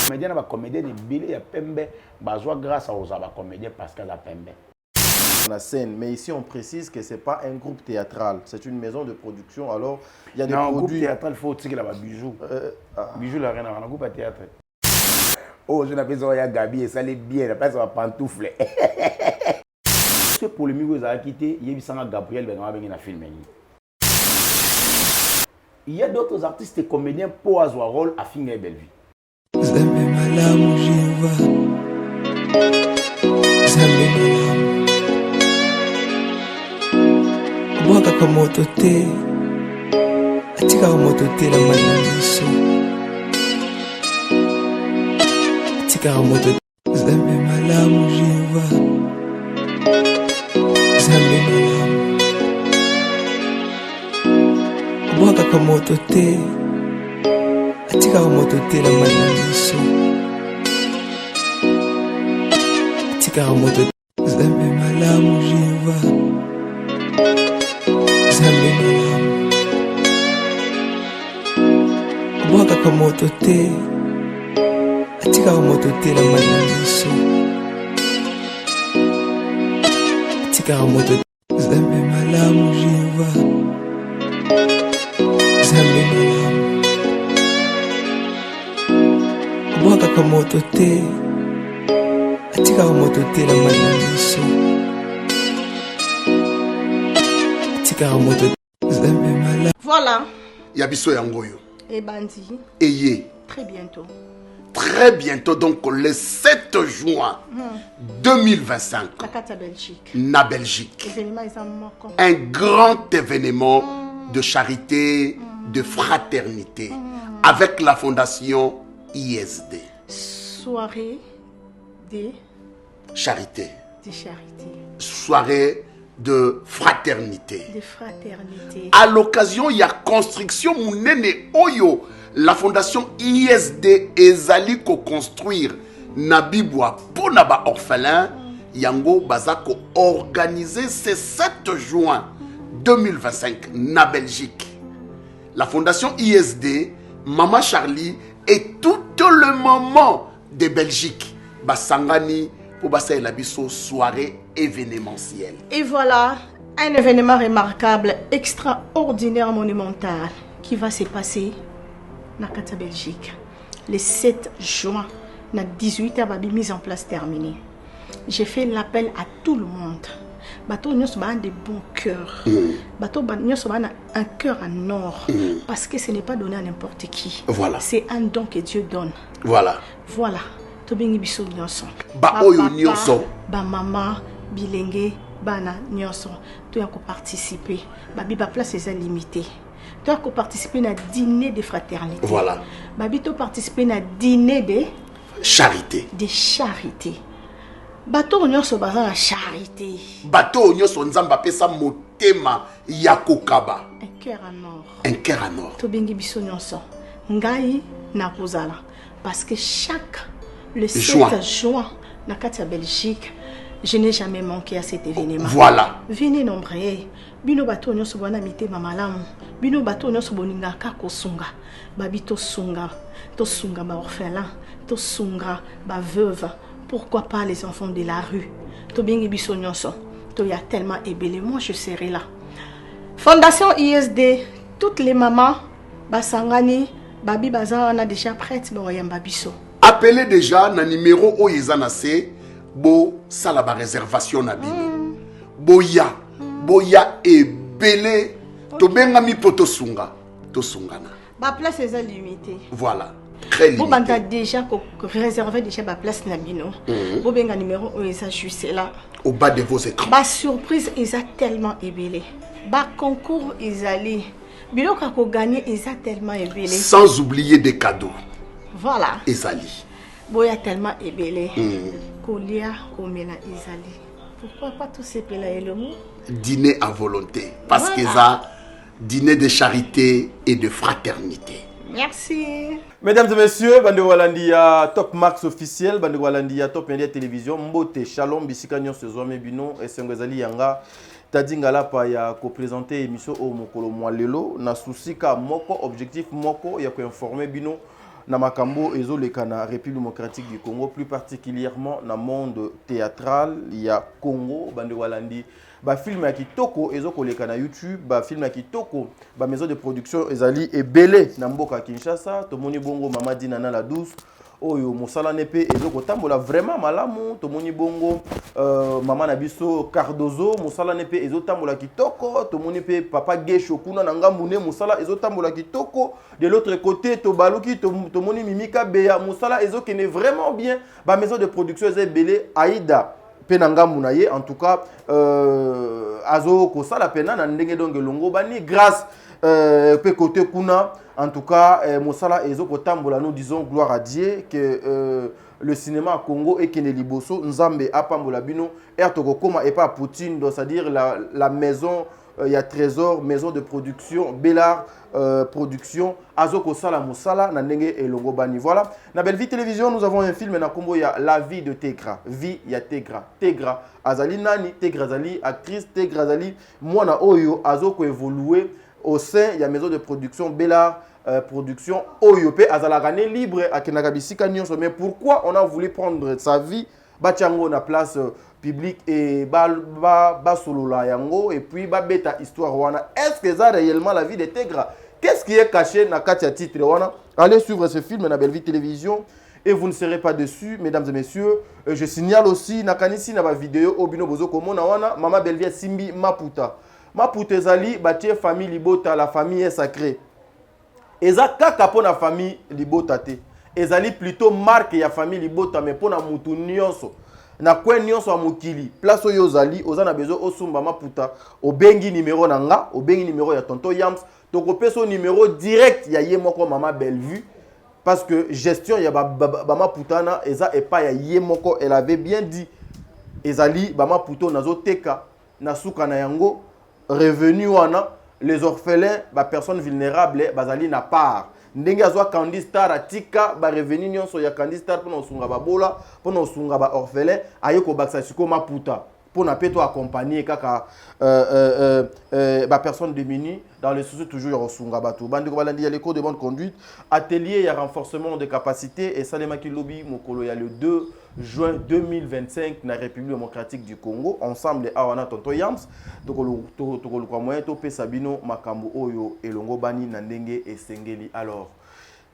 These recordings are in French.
Comédien na comédien ni Billy ya Pembe bazwa grâce aux comédien Pascal à Pembe. La scène, mais ici on précise que c'est pas un groupe théâtral, c'est une maison de production. Alors il y a des produits. Groupe théâtral, il faut aussi que la bijou. Bijou la reine un groupe théâtre. Oh, je n'appelle ça Gabi et ça allait bien, la place va pantoufle. Ce polémique vous a quitté, il y a eu Gabriel Benoît dans film. Il y a d'autres artistes et comédiens pour avoir rôle à Finger Bellevue. Zambe malamu Jehova, Zambe malamu. Bwaka kwa moto te, atika kwa moto te la mananiso. Atika kwa moto te, Zambe malamu Jehova, Zambe malamu. Bwaka kwa moto te, atika kwa moto te la mananiso. Atika kwa moto te, Zambe malamu Jehova, Zambe malamu. Bwaka kwa moto te, atika kwa moto te la mananiso. Atika kwa moto te, Zambe malamu Jehova, Zambe malamu. Bwaka kwa moto te, atika kwa moto te la mananiso. Atika kwa moto te, Zambe malamu. Voilà. Yabiso Yangoyo. Et Bandi. Ayez. Très bientôt. Très bientôt, donc le 7 juin 2025. La carte Belgique. Na Belgique. Événement, un grand événement de charité, de fraternité, avec la fondation ISD. Soirée de charité. De charité. Soirée de fraternité. De fraternité. À l'occasion, il y a construction Mounene Oyo. La fondation ISD ezali ko construire Nabibwa pour Naba orphelin. Yango Bazako organisé ce 7 juin 2025 na Belgique. La fondation ISD, Mama Charlie et tout le moment de Belgique. Basangani pour Bassa Elabiso soirée événementielle. Et voilà un événement remarquable, extraordinaire, monumental qui va se passer na Kata Belgique le 7 juin na 18h babi mise en place terminée. J'ai fait l'appel à tout le monde. Bateau nous sommes de bon cœur. Bateau nous sommes un cœur en or parce que ce n'est pas donné à n'importe qui. Voilà. C'est un don que Dieu donne. Voilà. Voilà. Tobingi biso nyonso. Ba oyo nyonso. Ba maman bilenge bana nyonso. Tu as participer. Babi ba place est limitée. Tu as participer na dîner de fraternité. Voilà. Babi tu participer na dîner de charité. De charité. Bateau nyonso baza la charité. Bateau nyonso nzamba pesa motema yakokaba. Un cœur en or. Un cœur en or. Tobingi biso nyonso. Ngai na kozala parce que le 7 juin na Katia Belgique, je n'ai jamais manqué à cet événement. Voilà. Venez nombreux. Bino bateau nyonso bwana mitema malamu. Bino bateau nyonso boninga ka kosunga. Babi to sunga ba orphelin, to sunga ba veuve. Pourquoi pas les enfants de la rue? To bingi biso nyonso. To ya tellement ébélé, moi je serai là. Fondation ISD, toutes les mamans basangani babi baza on a déjà prête ba yamba biso. Appelez déjà na numéro oyezana C bo sala ba réservation na bino. Boya ébélé to benga mi poto sunga to sungana. Ba place est limitée. Voilà. Très limité. Vous avez déjà réservé déjà ma place Nabino. Vous avez un numéro où ils juste là. Au bas de vos écrans. Ma surprise, ils ont tellement ébélé. Ma concours, ils allaient. Bilo kako gagné, ils ont tellement ébélé. Sans oublier des cadeaux. Voilà. Ezali. Boya tellement ébélé. Kolia, komela, Ezali. Pourquoi pas tous ces pela et le mot? Dîner à volonté. Parce qu'ils ont dîner de charité et de fraternité. Merci. Mesdames et messieurs, Bande Walandia Top Max officiel, Bande Walandia Top Media Télévision, Mbote, Shalom, Bisika Nyonso Zome Bino, et Sengwezali Yanga, Tadingala Paya, co-présenté émission au Mokolo Mwalelo, na souci ka moko, objectif moko, ya ko informer Bino, na makambo ezoleka na République démocratique du Congo, plus particulièrement dans le monde théâtral. Il y a Congo, bande walandi, ba film ya kitoko ezokoleka na YouTube, ba film ya kitoko, ba maison de production ezali ebele na mboka Kinshasa, tomoni bongo Mama Dina na la douce. Oyo mosala nepe ezokotambola vraiment malamu, tomoni bongo Mama Nabiso Cardozo, mosala nepe ezotambola kitoko, tomoni pe Papa Gesho kuna na ngambune mosala ezotambola kitoko. De l'autre côté, Tobaluki, tomoni Mimika Beya, mosala ezokene vraiment bien. Ba maison de production ezebele Aïda Penangamuna ye, en tout cas azo kosala pena na ndenge donge longo bani grâce pe côté kuna. En tout cas, Mosala et Zokotambola, nous disons gloire à Dieu que le cinéma à Congo est Kene Liboso, Nzambe Apambola Bino, Ertokokoma et pas Poutine, c'est-à-dire la maison, il y a Trésor, maison de production, Bellard Production, Azoko Sala Mosala, Nandenge et Longo Bani. Voilà. Dans Belle Vie Télévision, nous avons un film, il y a La vie de Tegra. Vie, il y a Tegra. Tegra, Azali Nani, Tegra Azali, actrice, Tegra Azali, Mwana Oyo, Azoko évolué. Au sein, il y a maison de production Bellard Production Oyope Azalagane libre à Kenagabisi Kanyon. Mais pourquoi on a voulu prendre sa vie, Batiango na place publique et Basolola Yango et puis Beta Histoire Wana. Est-ce que ça réellement la vie de Tegra? Qu'est-ce qui est caché dans Katia Titre Wana? Allez suivre ce film dans Belle Vie Télévision et vous ne serez pas déçus, mesdames et messieurs. Je signale aussi Nakanisi na ba vidéo Obino Bozo Komona Wana Mama Belvia Simbi Maputa. Maputa ezali batie famille Libota, la famille est sacrée. Eza kaka po na famille Libota te. Ezali plutôt marque ya famille Libota mais po na mutu nyonso. Na kwe nyonso a mokili. Place oyo zali, oza na bezo osumba Maputa. Obengi numéro na nga, obengi numéro ya tonton Yams. Toko peso numéro direct ya ye moko Mama Bellevue. Parce que gestion ya Maputa na eza epa ya ye moko, elle avait bien dit. Ezali Maputa nazo teka na suka na yango. Revenu wana les orphelins ba personnes vulnérables bazali na part ndenge azwa Candy Star atika ba revenu nyonso ya Candy Star pona osunga ba bola pona osunga ba orphelin ayeko baksa siko Maputa pona peto accompagner kaka ba personnes démunies dans le souci toujours ya osunga bato bandiko balandi ya les cours de bonne conduite atelier ya renforcement de capacité et Salema Kilobi mokolo ya le 2 juin 2025 na République démocratique du Congo ensemble awana tonto Yams tokolo kwa moyen to pesa bino makambo oyo elongo bani na ndenge esengeli. Alors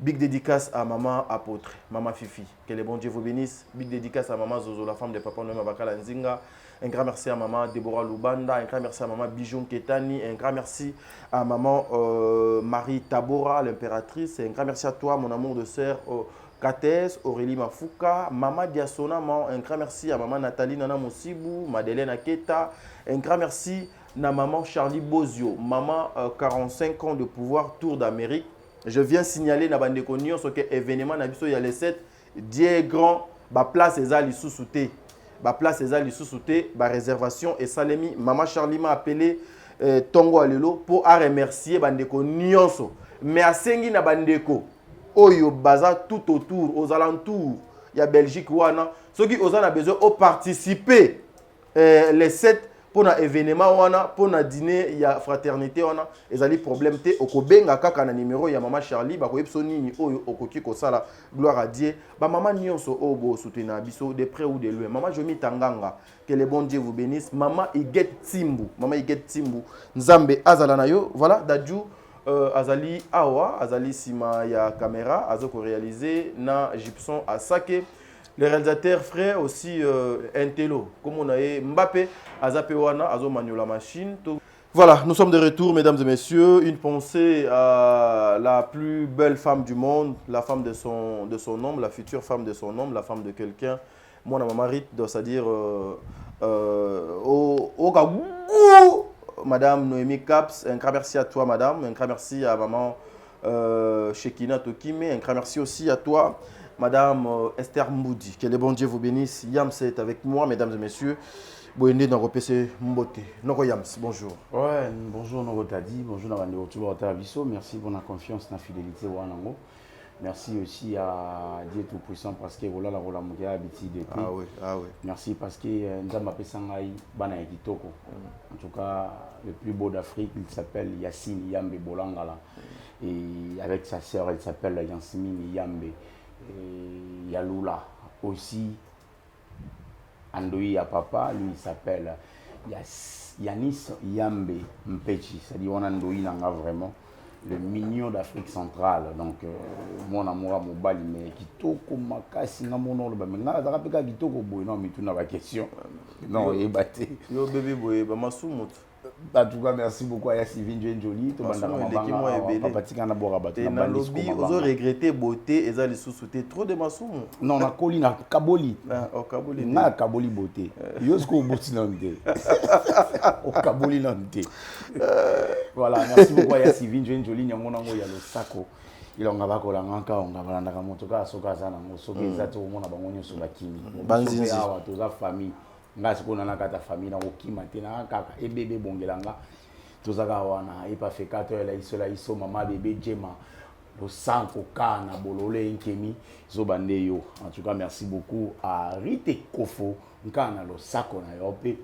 big dédicace à maman apôtre, maman Fifi, que le bon Dieu vous bénisse. Big dédicace à maman Zozo, la femme de papa Noël Bakala Nzinga. Un grand merci à maman Deborah Lubanda, un grand merci à maman Bijoun Ketani, un grand merci à maman Marie Tabora, l'impératrice, un grand merci à toi mon amour de sœur Kates, Aurélie Mafuka, Maman Diasona, un grand merci à Maman Nathalie Nana Moussibou, Madeleine Aketa, un grand merci à Maman Charlie Bozio, Maman 45 ans de pouvoir, Tour d'Amérique. Je viens signaler na bande konyo ce que événement na biso ya les 7 Dieu grand, ba place ezali sous-souté. Ba place ezali sous-souté, ba réservation et Salemi, Maman Charlie m'a appelé Tongo Alelo pour remercier bande konyo. Mais à sengi na bandeko Oyo baza tout autour, aux alentours, il y a Belgique wana. Ceux qui ont besoin de participer les 7 pour un événement wana, pour un dîner, il y a fraternité wana. Ils ont des problèmes te okobenga kaka na numéro ya Maman Charlie, ba ko epsoni ni oyo okoki ko sala gloire à Dieu. Ba maman nyonso obo soutenir biso de près ou de loin. Maman Jomi Tanganga, que le bon Dieu vous bénisse. Maman Iget Timbu, Maman Iget Timbu. Nzambe azala na yo, voilà dadju. Azali Awa, Azali Sima ya caméra, Azoko réalisé na Gibson à Sake. Le réalisateur frère aussi Entelo, comme on a Mbappé, Azapewana, Azo Maniola Machine. Voilà, nous sommes de retour, mesdames et messieurs. Une pensée à la plus belle femme du monde, la femme de son homme, la future femme de son homme, la femme de quelqu'un. Moi, ma marie, c'est-à-dire Madame Noémie Caps, un grand merci à toi, madame. Un grand merci à maman Shekina Tokime. Un grand merci aussi à toi, madame Esther Mboudi. Que le bon Dieu vous bénisse. Yams est avec moi, mesdames et messieurs. Boyende dans PC Mbote. Noko Yams, bonjour. Ouais, bonjour Noko Tadi, bonjour Nabande Otuba Otabiso. Merci pour la confiance, la fidélité Wanango. Merci aussi à Dieu Tout-Puissant parce que voilà la rola mondiale habitude depuis. Ah oui, ah oui. Merci parce que Nzamba Pesangai Bana Kitoko. En tout cas, le plus beau d'Afrique, il s'appelle Yassine Yambe Bolangala. Et avec sa sœur, elle s'appelle Yansmine Yambe. Et Yaloula aussi. Andoi à papa, lui il s'appelle Yanis Yambe Mpechi. C'est-à-dire on a Andoi Nanga vraiment. Le mignon d'Afrique centrale. Donc, mon amour à mon bali, mais qui toko makasi na mon nom. Mais là, ça rappelle qui toko boy. Non, mais tout n'a pas question. Non, et batté. Yo bébé boy, bah ma soumout. En tout cas, merci beaucoup à Yassivine Jolie. Tu vas regretter beauté et ça les sous-souter trop de ma soumout. Non, na Koli, na Kaboli. Au Kaboli. Na Kaboli beauté. Yosko beauté nante. Au Kaboli nante. Voilà, merci beaucoup à Yassivine Jolie. Nyangonango ya lo sako. Il ngaba ko la nganka ngaba na motoka soka sana ngosoka zato mona bangonyo so bakimi. Banzinzi awa to za famille. Nga sikona na kata famille na okima tena kaka e bébé bongelanga tozaka wana e pa fekato ela iso mama bébé Jema le sanko kana bolole nkemi zo bande yo. En tout cas merci beaucoup à Rite Kofo nkana lo sako na yo pe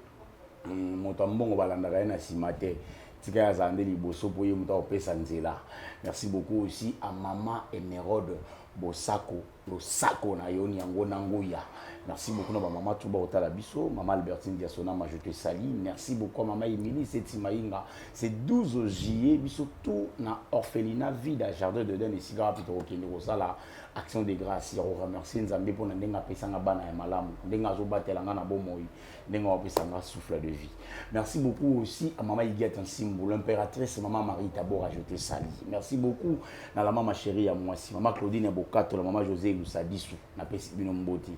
moto mbongo balandaka na simate tika ya zande liboso po ye moto opesa nzela. Merci beaucoup aussi à maman Emerode Bosako lo sako na yo nyango nangoya. Merci beaucoup à maman Touba Otala Bisso, maman Albertine Diasonama, je te salue. Merci beaucoup à maman Émilie Setimaïnga. C'est 12 juillet, Bisso tout na orphelinat vide à Jardin de Den et Sigara Pitoro Keniro Sala. Action de grâce, on remercie Nzambe pour n'endenga pesanga bana ya malamu, n'endenga zo batelanga na bomoi, n'endenga pesanga souffle de vie. Merci beaucoup aussi à maman Iguette Nsimbo, l'impératrice maman Marie Tabora, je te salue. Merci beaucoup à la maman chérie à moi aussi, maman Claudine Bokato, la maman José Lusadisu, na pesi bino mboti.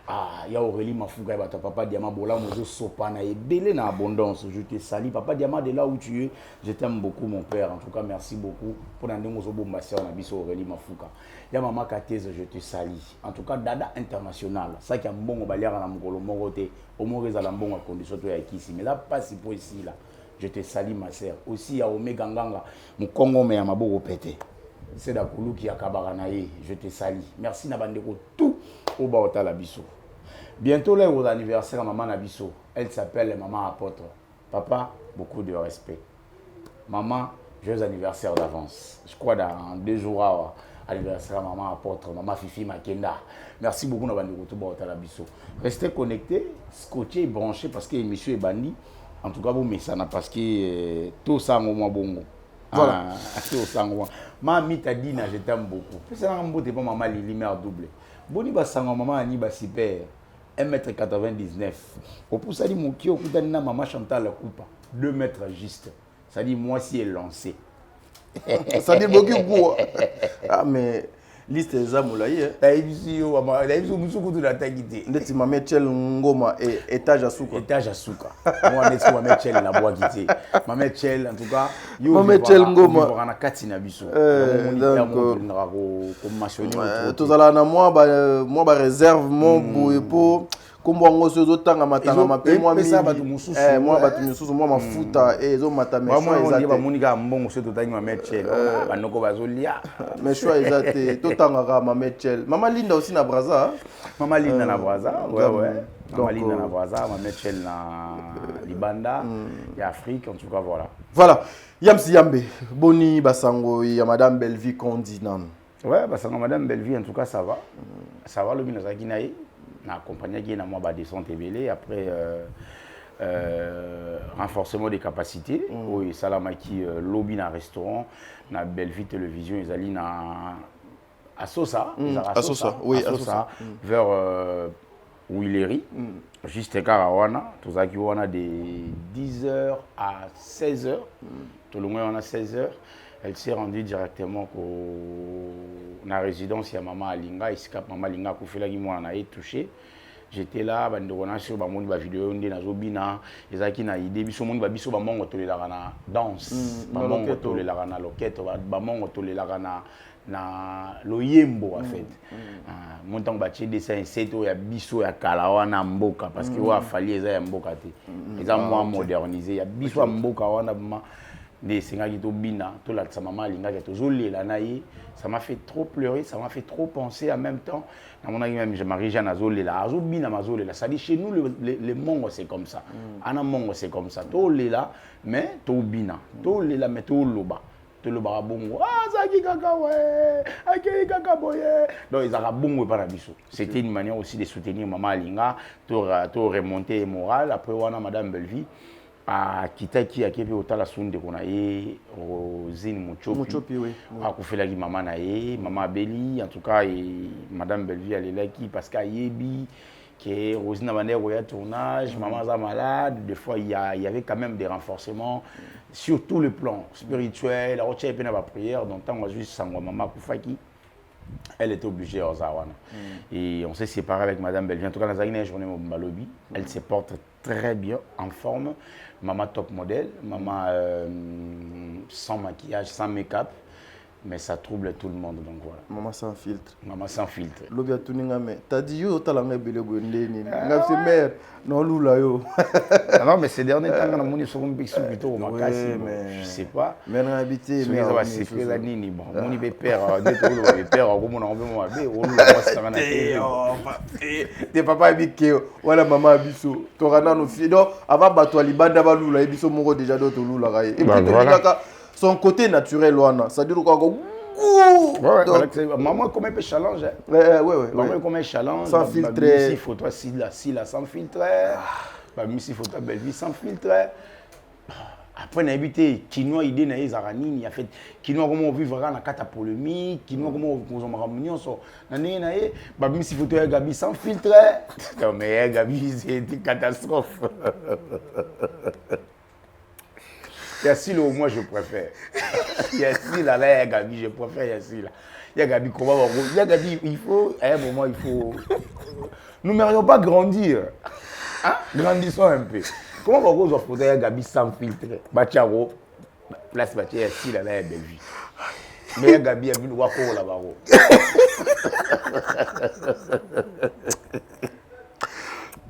Ah, ya Aurélie Mafuga, ta papa Diama Bola Mozo Sopana et belé na abondance, je te salue. Papa Diama, de là où tu es, je t'aime beaucoup mon père. En tout cas, merci beaucoup pour n'endenga zo bombasseur na biso Aurélie Mafuga. Ya maman Kateze, je te salue. En tout cas, Dada International, ça qui a un bon balière à la Mongolo Moroté, au moins ils ont un bon condition de ici. Mais là, pas si pour ici là. Je te salue ma sœur. Aussi à Omega Nganga, mon Congo mais à ma beau pété. C'est Dakoulou qui a Kabaranaye. Je te salue. Merci Nabandeko tout au Baota Labisso. Bientôt là au anniversaire maman Nabisso. Elle s'appelle maman apôtre. Papa, beaucoup de respect. Maman, joyeux anniversaire d'avance. Je crois dans 2 jours anniversaire maman apôtre, maman Fifi Makenda. Merci beaucoup Nabandeko tout Baota Labisso. Restez connectés, scotchés et branchés parce que l'émission est bannie. En tout cas, vous mettez ça parce que tout ça est bon. Voilà. Tout ça est bon. Maman Tadina, je t'aime beaucoup. C'est un beau débat, maman Lili, mère double. Boni basango maman Ani Basiper, 1m99. Au pour ça dit mon kio, Koutanina, maman Chantal la coupe. 2 mètres juste. Ça dit moi si elle lancée. Ça dit beaucoup gros. Ah mais liste des amolaï. Taïbisio, taïbisio musuku de la taïgité. Ndeti ma Michel Ngoma et étage à souka. Étage à souka. Moi n'est-ce ma Michel la bois quitté. Ma Michel en tout cas, yo ma Michel Ngoma. On a katina biso. Donc comme mentionné. Tout ça na moi ba réserve mon boepo. Kombo ngo sozo tanga matanga mape moi mi moi batu mususu moi mafuta ezo matame moi ezate ba monika mbongo so to tangi ma Michel banoko bazolia mais choix ezate to tanga ka ma Michel mama Linda aussi na Braza mama Linda na Braza ouais mama Linda na Braza ma Michel na Libanda et Afrique en tout cas voilà Yamsi Yambe boni basango ya madame Bellevie Condinam ouais basango madame Bellevie en tout cas ça va le bino zaki naï na accompagné qui na moi ba descente évélé après renforcement des capacités oui salamaki lobby na restaurant na Bellevue télévision ezali na Asosa oui Asosa vers Willery juste Karawana tozaki wana de 10h à 16h tout le monde on a 16h. Elle s'est rendue directement dans la résidence de maman Alinga. Iska maman Alinga Koufela qui m'a touché. J'étais là, on a sur la vidéo, on a zobina, ils ont une idée, biso monde biso ba mongo to le la na danse, ba mongo to le la na loquette, ba mongo to le la na loyembo en fait. Mon temps bâti dessin c'est ya biso ya kala na mboka parce que wa fali eza ya mboka te. Ils ont moins modernisé, ya biso mboka wana des singaki to bina to la maman linga to zolela na ye ça m'a fait trop pleurer ça m'a fait trop penser en même temps na mon ami même je marie Jeanne azolela azobina mazolela ça dit chez nous les mongo c'est comme ça ana mongo c'est comme ça to lela mais to bina to lela mais to loba tout le barabongo ah zaki kaka ouais akei kaka boye donc ils ont bongo par biso c'était une manière aussi de soutenir maman Alinga to remonter moral après wana madame Belleville a kitaki akepe otala sunde kona ye Rosine Muchopi oui a kufelaki maman na ye maman Beli en tout cas et madame Belleville elle est là qui parce qu'à yebi que Rosine a mané au tournage maman est malade des fois il y avait quand même des renforcements sur tout le plan spirituel la roche et la prière donc tant on juste sangwa maman kufaki elle était obligée à Zawana. Et on s'est séparé avec madame Belleville. En tout cas, dans la journée au Malobi, elle se porte très bien, en forme. Maman top modèle, maman sans maquillage, sans make-up. Mais ça trouble tout le monde, donc voilà. Maman sans filtre. Maman sans filtre. L'obia tuninga me. T'as dit yo talanga bele bondeni. Ngapse mère. Non lula yo. Non mais ces derniers temps on a moni sur un pixel plutôt au Makassi. Je sais pas. Mais on a habité. Mais ça va se faire la nini bon. Moni be père, des tout le père comme on a envie moi be. On l'a pas ça na télé. T'es papa habité. Voilà maman abiso. Torana no fi. Donc avant bato libanda ba lula ebiso moko déjà d'autres lula ga. Et puis son côté naturel wana ça dire quoi maman comme un peu challenge maman comme un challenge sans filtre si photo si la sans filtre bah si photo Belleville sans filtre après na habité kinois idée na ezarani il a fait kinois comment vivre na kata polémique kinois comment on ramunion so na na bah si photo ya Gabi sans filtre non mais Gabi c'est une catastrophe. Yacine, au moins, je préfère. Yacine, là, Gabi, je préfère Yacine. Gabi, comment on va Gabi, il faut, à un moment, il faut. Nous n'aimerions pas grandir. Hein? Grandissons un peu. Comment on va faire Gabi sans filtre? Bacharo, place Bacharo, Yacine, là, belle vie. Mais Gabi a vu le wako là-bas.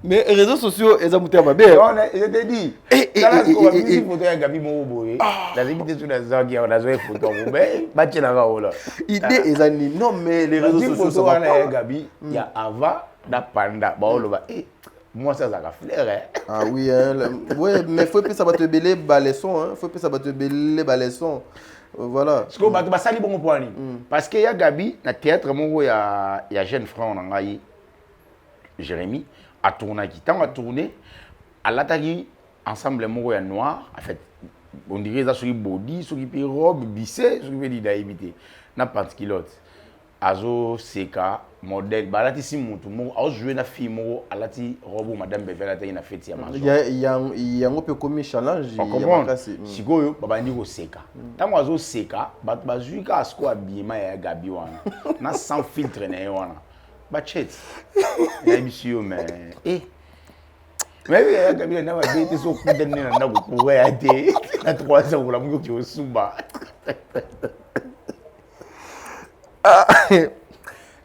Mais les réseaux sociaux, ils ont monté à ma belle. Je te dis, si photo ya Gabi Moboye, la limite sur la zone qui a une photo, mais battu la gaola. Idée et zani non mais les réseaux sociaux ça va pas. Gabi, il y a Ava, da Panda, baoloba. Moi ça ça flair hein. Ah oui ouais mais faut que ça va te beller balaisson hein, faut que ça va te beller balaisson. Voilà. Parce que ba sali bon point parce que ya Gabi na théâtre mon ya jeune frère on ngai Jérémy a tourné qui tant a tourné à l'attaque ensemble mon ya noir en fait on dirait ça sur body sur qui robe bissé sur qui d'aimiter na pantikilote azo seka modèle balati si mutu mo a jouer na film mo alati robe madame Bevela ta ina fête ya majo il y a un peu comme challenge il y a sikoyo babandi ko seka tango azo seka bazuika asko abima ya Gabi wana na sans filtre na wana bachet na bisio mais mais ya Gabi na ba bete so kudenne na ndako ko ya te na 3 ans la mungo ki osuba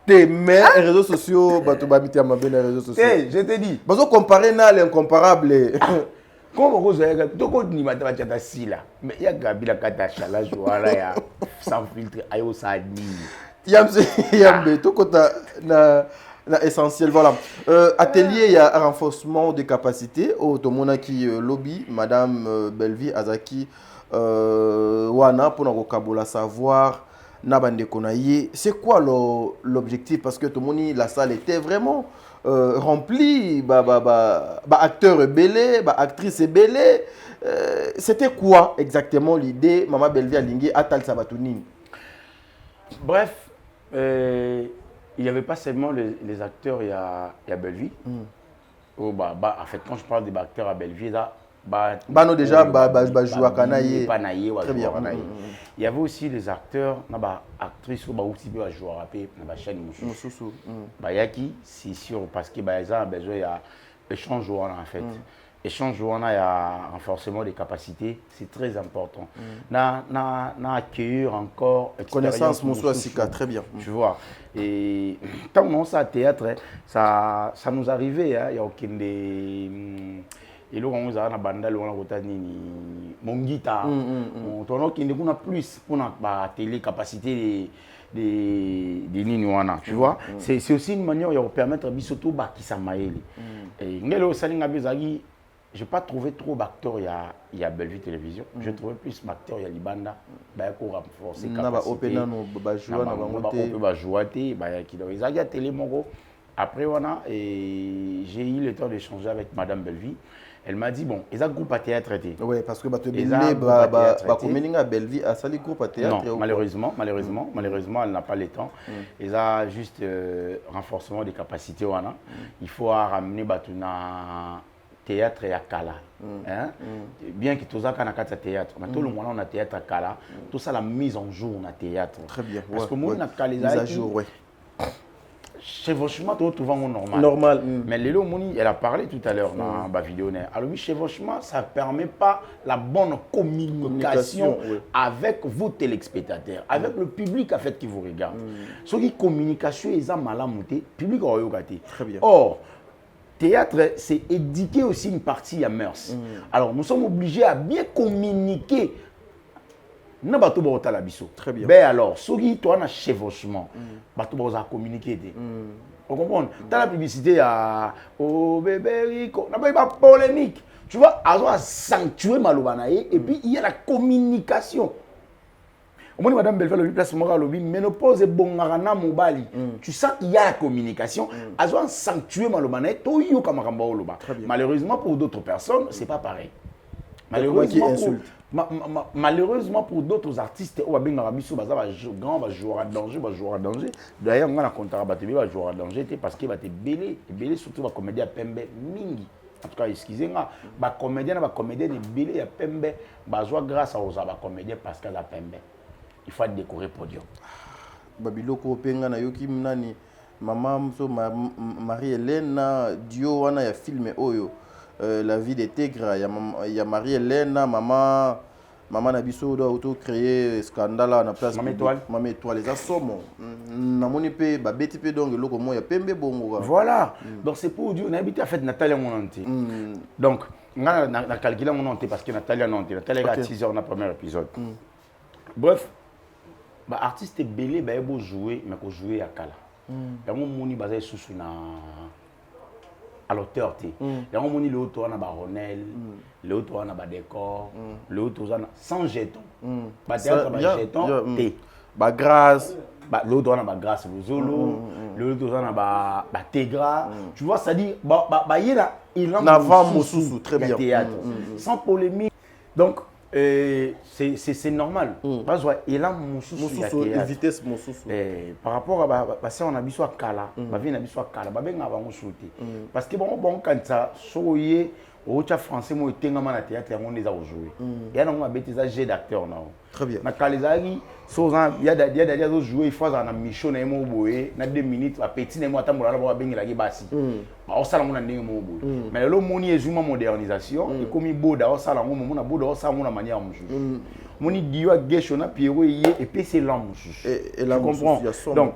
mais les réseaux sociaux, bah tu vas habiter à ma belle les réseaux sociaux. Je te dis. Parce que comparer n'a l'incomparable. Comment vous avez tout compte ni matin tu as si là. Mais il y a Gabi la katacha la joie ya sans filtre ayo sa ni. Yambe tout compte na essentiel voilà. Atelier il y a renforcement de capacité au tomona qui lobby madame Belleville Azaki wana pour na kokabola savoir. C'est quoi l'objectif? Parce que tout le monde, la salle était vraiment remplie, acteurs belés, actrices belés. C'était quoi exactement l'idée Maman Belleville Alingi Atal Sabatounine? Bref, il n'y avait pas seulement les acteurs, il y a Belleville. En fait, quand je parle des acteurs à Belleville, là, déjà jouer kanaye très bien. Il y avait aussi les acteurs actrices qui aussi bien jouer rapper dans la chaîne Moussou yaki c'est sûr parce que ils ont besoin il y a échange en fait échange il y a renforcement des capacités c'est très important na accueillir encore connaissance Moussou Asika très bien tu vois et tant on ça théâtre ça nous arrivait il y a aucun des et là on a na bandal on a rotani mon guitare on tourne qui ne plus pour la télé capacité des niniwana tu vois c'est aussi une manière de permettre à bisoto ba qui s'amaeli et ngelo salinga bezagi je n'ai pas trouvé trop d'acteurs, il y a Bellevue Télévision. Je trouvais plus d'acteurs, il y a Libanda. Pour renforcer la capacité. Il y a télé après, j'ai eu le temps d'échanger avec Madame Bellevue. Elle m'a dit, bon, ils ont un groupe à théâtre. Oui, parce que Bellevue a sali groupe à théâtre. Non, malheureusement, elle n'a pas le temps. Ils ont juste renforcement des capacités. Il faut ramener Batuna théâtre et à Kala. Bien que tout ça quand on a théâtre, mais tout le monde on a théâtre à Kala, tout ça la mise en jour on a théâtre. Très bien. Parce que moi on a Kala mise à jour, ouais. Chevauchement tout souvent normal. Normal. Mais Lélo Moni, elle a parlé tout à l'heure dans la vidéo. Alors oui, chevauchement, ça ne permet pas la bonne communication avec vos téléspectateurs, avec le public en fait qui vous regarde. Ce qui communication est malamonté, public a regardé. Très bien. Or théâtre, c'est éduquer aussi une partie à mœurs. Alors, nous sommes obligés à bien communiquer. Très bien. Ben alors, ceux qui ont un chevauchement, ils vont communiquer. Vous comprenez? Dans la publicité, au bébé Rico, il n'y a pas de polémique. Tu vois, ils ont sanctué Malobanaye et puis il y a la communication. Au moins, Madame Belfort, le place morale, le ménopause et bon arana mobali. Tu sens qu'il y a la communication. Elles ont sanctué Malobanaye, tout y est. Malheureusement, pour d'autres personnes, ce n'est pas pareil. Malheureusement pour d'autres artistes, on va bien grand joueur à danger, D'ailleurs, on a compté à joueur à danger parce qu'il va te belé, surtout va comédien à Pembe mingi. En tout cas, excusez-moi, ba comédien de belé à Pembe, grâce aux comédiens parce qu'à Pembe. Il faut décorer podium. Babiloko penga na yoki mnani maman so Marie-Hélène Dio wana ya filme oyo. La vie de Tegra, il y a Marie-Hélène, maman Nabiso doit auto-créer scandale à la place. Maman Étoile, les assommons. Namoni pe, babeti pe donc, loko mo ya pembe bongo. Voilà. Donc c'est pour dire, on a habité à fait Nathalie Monanté. Donc, on a calculé Monanté parce que Nathalie a 6 heures dans le premier épisode. Bref, artiste belé, il faut jouer, mais il faut jouer à Kala. Il y a un moni basé sur à l'auteur. Il y a un moni l'autre on a baronel, l'autre on a décor, l'autre on a sans jeton. Théâtre ba jeton T. Ba grâce, l'autre on a ba grâce le zolo, l'autre on a ba tégra. Tu vois ça dit il en avant Mosusu très bien. Théâtre sans polémique. Donc c'est normal. Parce que il a Mosusu vitesse Mosusu. Par rapport à parce qu'on a besoin à Kala, ma vie n'a besoin à Kala, ben avant Mosusu. Parce que bon quand ça soyez au théâtre français moi était dans le théâtre on les a joué. Il y a un bêtise jeu d'acteur non. Très bien. Na Kalizari il y a des joueurs il faut dans mission na mo boye na 2 minutes a petit na mo atambola na ba bengi la basi. Ba osala mo na ndenge mo boye. Mais le moni est une modernisation et comme il boda osala mo na boda osala mo na manière mususu. Moni dio a gesho na Pierrot et puis c'est l'homme mususu. Et la comprends. Donc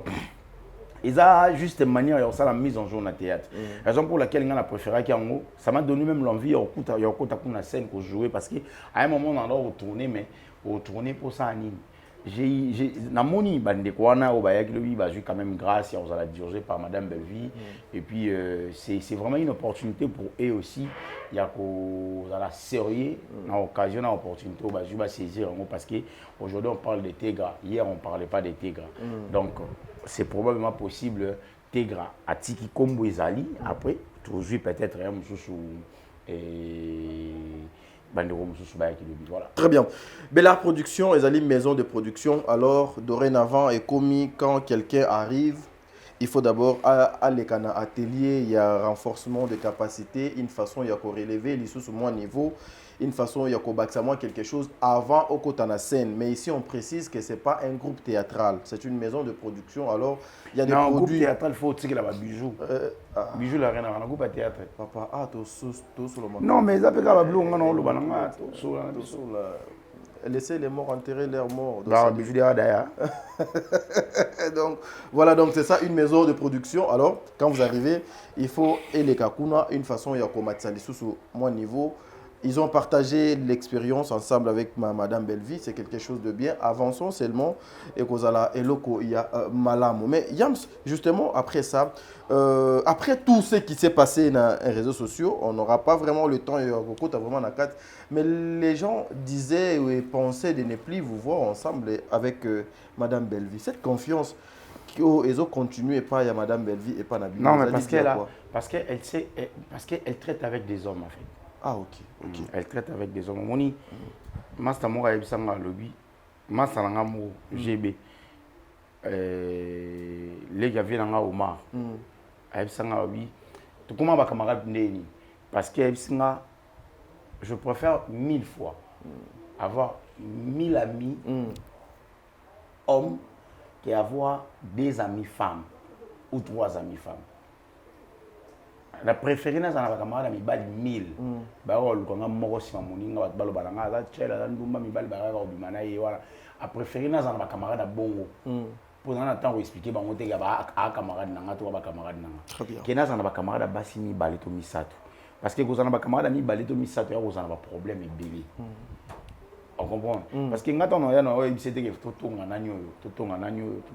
ils ont juste une manière de la mise en jour dans le théâtre. Raison pour laquelle on a préféré qu'il y ait un ça m'a donné même l'envie de la scène pour jouer parce qu'à un moment on a retourné mais retourner pour ça anime. J'ai namoni bande kwana au bayaki lui bah joué quand même grâce à la dirigée par Madame Bellevue et puis c'est vraiment une opportunité pour eux aussi il y a qu'on la sérieux dans occasion dans opportunité bah je vais saisir parce que aujourd'hui on parle de Tegra hier on parlait pas de Tegra donc c'est probablement possible Tegra à Tiki Kombo Ezali après toujours peut-être un sous voilà. Très bien. Bella Production, ils ont une maison de production. Alors, dorénavant, et commis, quand quelqu'un arrive, il faut d'abord aller à l'atelier, il y a un renforcement de capacité, une façon, il y a qu'on relever les sous moins niveau, une façon, il y a qu'on bâtir quelque chose avant au côté de la scène. Mais ici, on précise que ce n'est pas un groupe théâtral, c'est une maison de production. Alors, il y a des produits... Un groupe théâtral, il faut aussi qu'il y ait bijou. Bijou, il y a rien à voir, un groupe théâtre. Papa, tout sur le monde. Non, mais ça peut pas blou, on a le banana. Laissez les morts enterrer leurs morts. Donc, voilà, donc c'est ça une maison de production. Alors, quand vous arrivez, il faut les kakuna, une façon, il y a comme sous mon niveau. Ils ont partagé l'expérience ensemble avec Madame Bellevie, c'est quelque chose de bien. Avançons seulement et il y a Malamo. Mais Yams, justement, après ça, après tout ce qui s'est passé dans les réseaux sociaux, on n'aura pas vraiment le temps, beaucoup vraiment la carte. Mais les gens disaient et pensaient de ne plus vous voir ensemble avec Madame Bellevie. Cette confiance qu'ils ont continué et pas à Madame Bellevie et pas Nabi. Non, mais parce qu'elle traite avec des hommes en fait. Ah, ok. Elle traite avec des hommes. Moni, Master Mora Ebisanga Lobby, Master Nangamo GB, les gars viennent en Omar. Ebisanga Lobby, tout comment ma camarade Néni. Parce que Ebisanga, je préfère 1000 fois avoir 1000 amis hommes qu'avoir des amis femmes ou 3 amis femmes. La préférée dans la camarade mi bali 1000 ba rôle ko ngam moko sima moninga bat balo balanga za chela za ndumba mi bali ba ko bimana ye wala a préférée dans la camarade bongo pour dans temps expliquer ba ngote ya ba a camarade nanga to ba camarade nanga très bien kena za ba camarade basi mi bali to misato parce que kozana ba camarade mi bali to misato ya kozana ba problème ebele on comprend parce que ngata on ya no c'était que totonga nanyo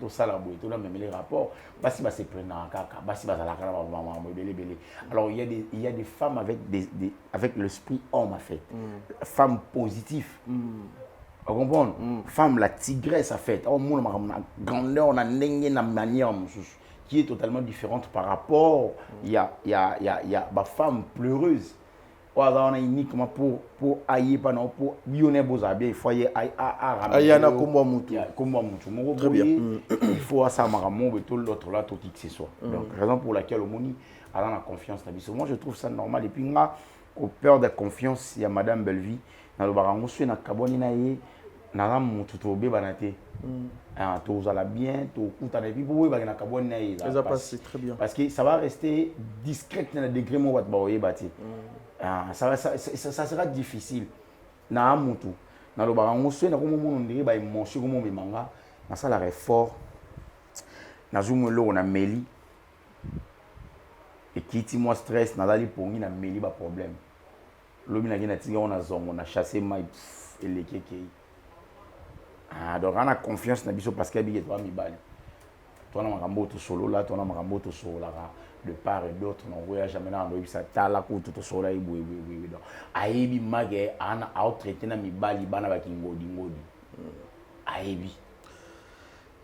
to sala boy to la même les rapports basi ba se prendre kaka basi ba sala kala ba mama belé alors il y a des femmes avec l'esprit homme en fait femmes positives on comprend femme la tigresse en fait on monde ma grandeur on a na manière qui est totalement différente par rapport il y a ba femme pleureuse on a uniquement pour aïe pas non pour bionner bozabe il faut y ayana komba mutu très bien il faut ça maramo et tout l'autre là tout que ce soit donc raison pour laquelle au moni a la confiance na biso moi je trouve ça normal et puis nga au peur de confiance il y a Madame Bellevie na le barango sur na kaboni na ye na mutu to be banate ah tout ça la bien tout kuta et puis pour ba na kaboni na ye ça passe très bien parce que ça va rester discret dans le degré mo ba oye bati ça sera difficile na amutu na lo barango so na komo mono ndiri ba émotion komo memanga na ça la effort na zumo lo na meli et kiti moi stress na dali pongi na meli ba problème lo bina kina tinga on a zongo na chasser mai et les keke donc on a confiance na biso parce que bi to mi bali to na makambo to solo là to na makambo to solo là de part et d'autre non voyage jamais na ndo bisa tala ko to solo ibu donc aibi mage ana out traiter na mi bali bana ba kingodi aibi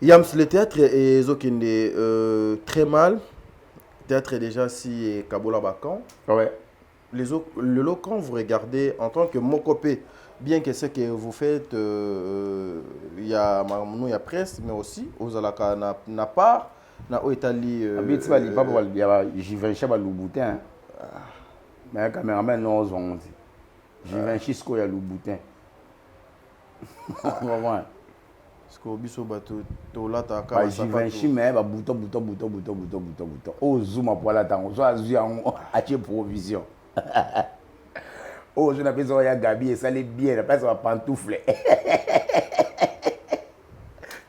Yams le théâtre est zokende très mal théâtre déjà si Kabola Bakan ouais le lot quand vous regardez en tant que Mokopé bien que ce que vous faites il y a presse mais aussi aux alaka na part na Italie abiti bali papa bali ya jivencha ba lubutin mais cameraman non zonzi jivenchi sko ya lubutin vraiment sko biso bato to lata ka ba jivenchi mais ba buto o zuma pour la tango so azu yango atie provision oh je n'appelle ça ya gabi et ça les bien la place va pantoufle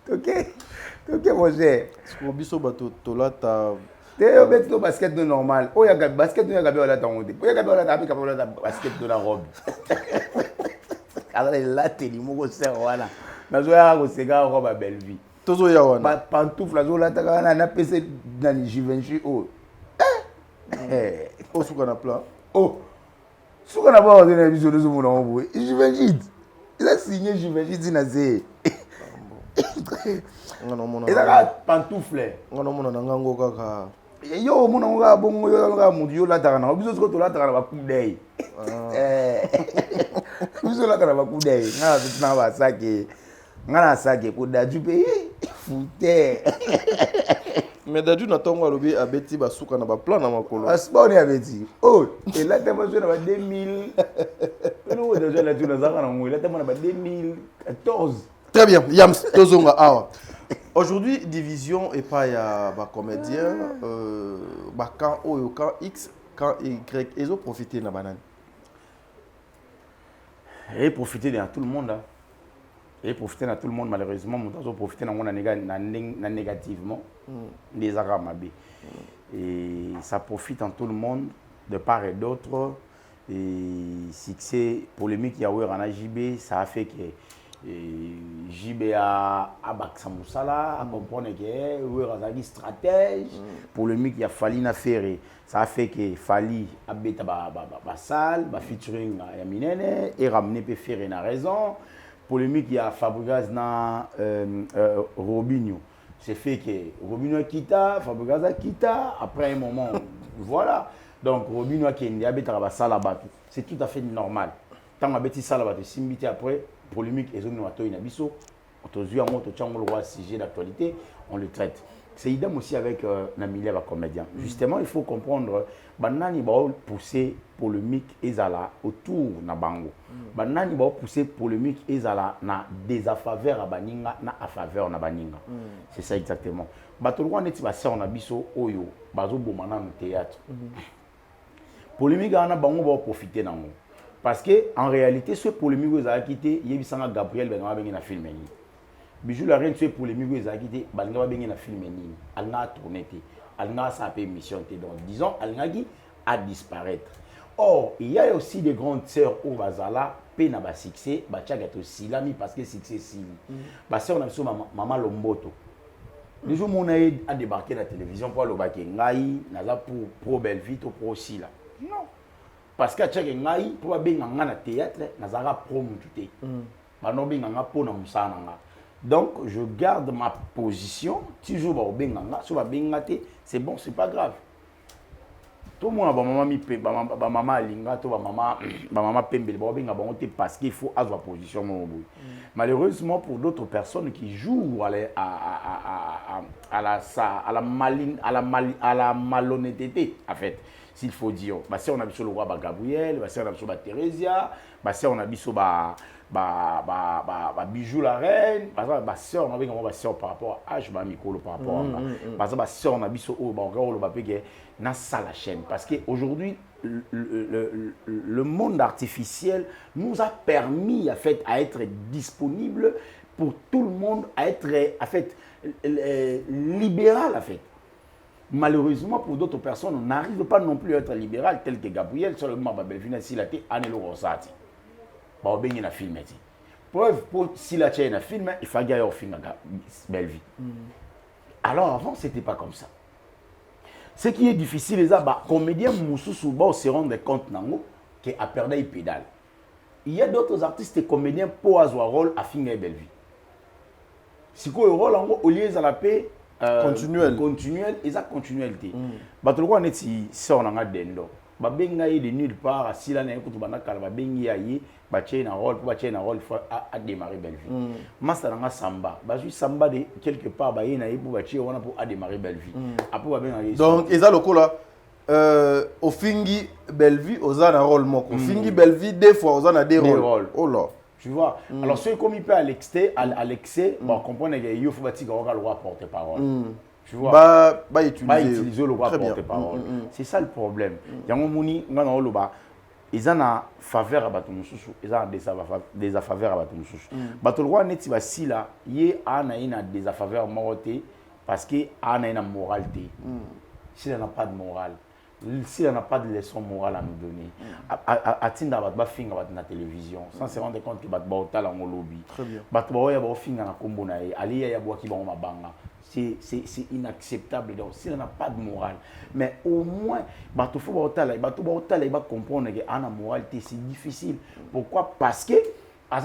OK mon cher sko biso bato to lata te bet to basket de normal oh ya gabi basket ya gabi wala tango te oh ya gabi wala tabi ka wala basket de la robe alors là teli moko ser wana nazo ya ko sega robe Bellevie tozo ya wana ba pantoufle zo la taka na pc na Givenchy oh o suka na plan oh suka na ba na biso de zo mona obo Givenchy il a signé Givenchy dinaze et ça pantoufle ngana mona ngango kaka yo mona nga bongo yo nga mudu yo la taka na biso ko to la taka na ba kudei biso la taka na ba kudei nga na ba sake ngana sake ko daju pe fute mais daju na tongo alobi abeti basuka na ba plan na makolo asboni abeti oh et là tellement sur ba 2000 no déjà la tuna zaka na ngwe là tellement ba 2014 très bien Yams tozonga awa aujourd'hui division et pas ya ba comédien ba quand oyo quand X quand Y ils ont profité na banane et profiter de tout le monde hein. Et profiter de tout le monde malheureusement mon temps profiter na négativement des arabes et ça profite en tout le monde de part et d'autre et succès polémique ya oyo na JB, ça a fait que JB a baksa musala, a comprendre que oyo azaki stratège, polémique ya Fally na faire, ça a fait que Fally a beta ba salle, ba featuring ya minene et ramener pe faire na raison. Polémique ya Fabregas na Robinho. C'est fait que Robinho a quitté, Fabregas a quitté, après un moment, voilà. Donc Robinho a quitté, c'est tout à fait normal. Tant que tu as fait après, polémique et zone inabiso, on sujet d'actualité, on le traite. C'est idem aussi avec Namilia comédien. Justement, il faut comprendre banani ba pousser polémique ezala autour na bango. Banani ba pousser polémique ezala na désafaveur à baninga na a faveur na baninga. C'est ça exactement. Batolwa neti ba sa on abiso oyo bazo bomana no théâtre. Polémique ana bango ba profiter nango. Parce que en réalité ce polémique ezala quitté yebisanga Gabriel benga benga na film ni. Bijou la reine, tu es polémique, ils ont quitté, ils ont bien film, ils ont tourné, ils ont sa émission. Donc, disons, ils a disparaître. Or, il y a aussi des grandes sœurs au Bazala, peine à succès, Bachagato Silami, parce que succès Sili. Parce qu'on a vu Maman Lomboto. Les jours où on a débarqué à la télévision pour le baquet, Ngaï, Naza pour Pro Belvite ou Pro Sila. Non. Parce que chaque Ngaï, pour bien dans le théâtre, Nazara Pro Moututé. Bano bien dans Pro Namusana. Donc, je garde ma position. Toujours au Benganga, sur la Bengate, c'est bon, c'est pas grave. Tout le monde a maman Linga, tout maman Pembele, parce qu'il faut avoir position. Malheureusement, pour d'autres personnes qui jouent à la malhonnêteté, en fait, s'il faut dire, si on a vu sur le roi Gabriel, si on a vu sur Thérésia, si on a vu sur Bijou la reine, parce que ma soeur on a vu comment ma soeur par rapport à H Micolo par rapport à parce que ma soeur on a vu sur na la chaîne parce que aujourd'hui le monde artificiel nous a permis en fait à être disponible pour tout le monde, à être en fait libéral en fait. Malheureusement, pour d'autres personnes, on n'arrive pas non plus à être libéral, tel que Gabriel, seulement Babelvina Silate, Anelo Rosati. Bah, on a filmé. Preuve, pour Silate a filmé, il faut gagner au film Belle Vie. Alors avant, ce n'était pas comme ça. Ce qui est difficile, c'est que les comédiens Moussou se rendent compte qu'ils ont perdu les pédales. Il y a d'autres artistes et comédiens pour avoir un rôle à filmer Belle Vie. Si vous avez un rôle, au lieu de la paix, continuel et ça continualité batoloko neti sort na dendo babenga de nulle part sila na ekutu banaka babengi yayi bache na rôle pour bache na rôle à démarrer Belle Vie master na samba bazui samba de quelque part ba yina pour bache wana pour à démarrer Belle Vie après babenga donc eza lokola au fingi Belle Vie oza na rôle moko fingi Belle Vie deux fois oza na deux rôles oh là. Tu vois, alors ceux comme il peut à l'excès, bon, comprendre qu'il faut que le roi porte-parole. Tu vois, bah utiliser le roi porte-parole. C'est ça le problème. Il y a un moment ils ont une faveur à Batumoussou, ils ont des faveurs à Batumoussou. Le roi n'est pas si là, il a des faveurs moralité parce qu'il a une moralité. S'il n'a pas de morale, s'il n'a pas de leçon morale à nous donner, à Tinda va finir à la télévision, sans se rendre compte qu'il va être dans le lobby. Très bien. C'est inacceptable. Donc, s'il n'a pas de morale, mais au moins, il va comprendre qu'il a une moralité, c'est difficile. Pourquoi? Parce que, à un